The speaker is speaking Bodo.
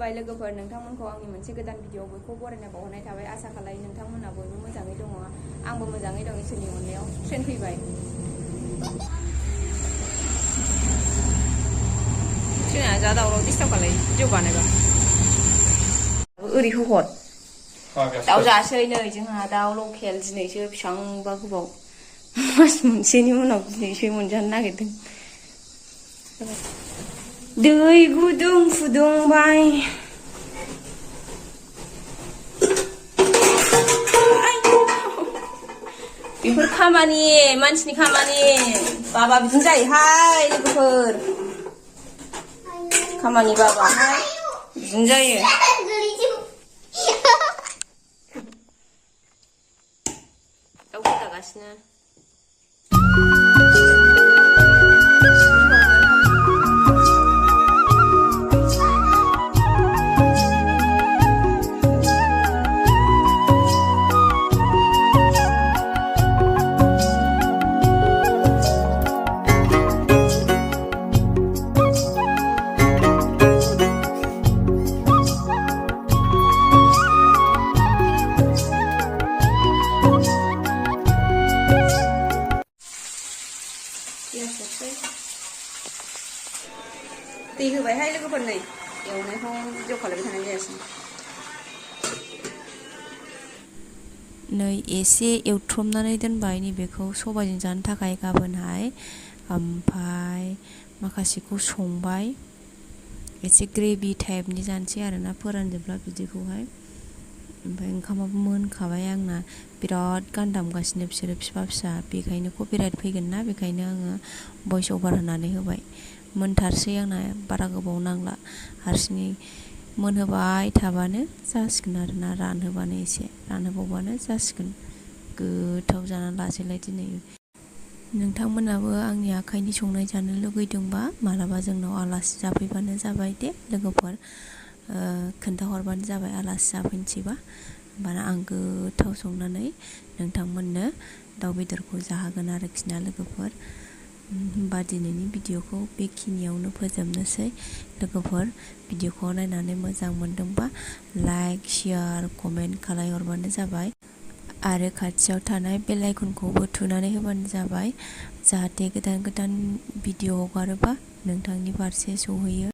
खुलुमबाय लोगोफोर नोंथांमोनखौ आंनि मोनसे गोदान भिडिअ बयखौ बरायना बावहरनाय थाबाय आसा खालामो नोंथांमोना बयबो मोजाङै दङ आंबो मोजाङै दं इसोरनि अननायाव ट्रेन फैबाय ट्रेना जा दावराव डिस्टार्ब खालायो भिडिअ बानायबा ओरै होहर दाउ जासै नै जोंहा दाउ लकेल दिनैसो बेसेबांबा गोबाव मास मोनसेनि उनाव दिनैसो मोनजानो नागिरदों दै गुदुं फुदुंबाय बेफोर खामानि मानसिनि खामानि बाबा बिदिनो जायोहाय लोगोफोर खामानि बाबाहाय बिदिनो जायो दाउ गोदागासिनो दै होबायहाय लोगोफोर नै एवनायखौ भिडिअ खालामबाय थानाय जायासै नै एसे एवथ्रमनानै दोनबाय नैबेखौ सबायजों जानो थाखाय गाबोनहाय ओमफ्राय माखासेखौ संबाय एसे ग्रेभि टाइपनि जानोसै आरोना फोरानजोबला बिदिखौहाय ओमफ्राय ओंखामाबो मोनखाबाय आंना बिराद गान दामगासिनो बिसोरो फिसा फिसा बेखायनो कपिराइट फैगोन ना बेखायनो आङो भइस अभार होनानै होबाय मोनथारसै आंना बारा गोबाव नांला हारसिङै मोनहोबाय थाबानो जासिगोन आरोना रानहोबानो एसे रानहोबावबानो जासिगोन गोथाव जानानै लासैलाय दिनै नोंथांमोनाबो आंनि आखाइनि संनाय जानो लुगैदोंबा मालाबा जोंनाव आलासि जाफैबानो जाबाय दे लोगोफोर खोन्थाहरबानो जाबाय आलासि जाफैनोसैबा होमबाना आं गोथाव संनानै नोंथांमोननो दाउ बेदरखौ जाहोगोन आरोखि ना लोगोफोर होमबा दिनैनि भिडिअखौ बेखिनियावनो फोजोबनोसै लोगोफोर भिडिअखौ नायनानै मोजां मोनदोंबा लाइक शेयार कमेन्ट खालायहरबानो जाबाय आरो खाथियाव थानाय बेल आइकनखौबो थुनानै होबानो जाबाय जाहाथे गोदान गोदान भिडिअ हगारोबा नोंथांनि फारसे सहैयो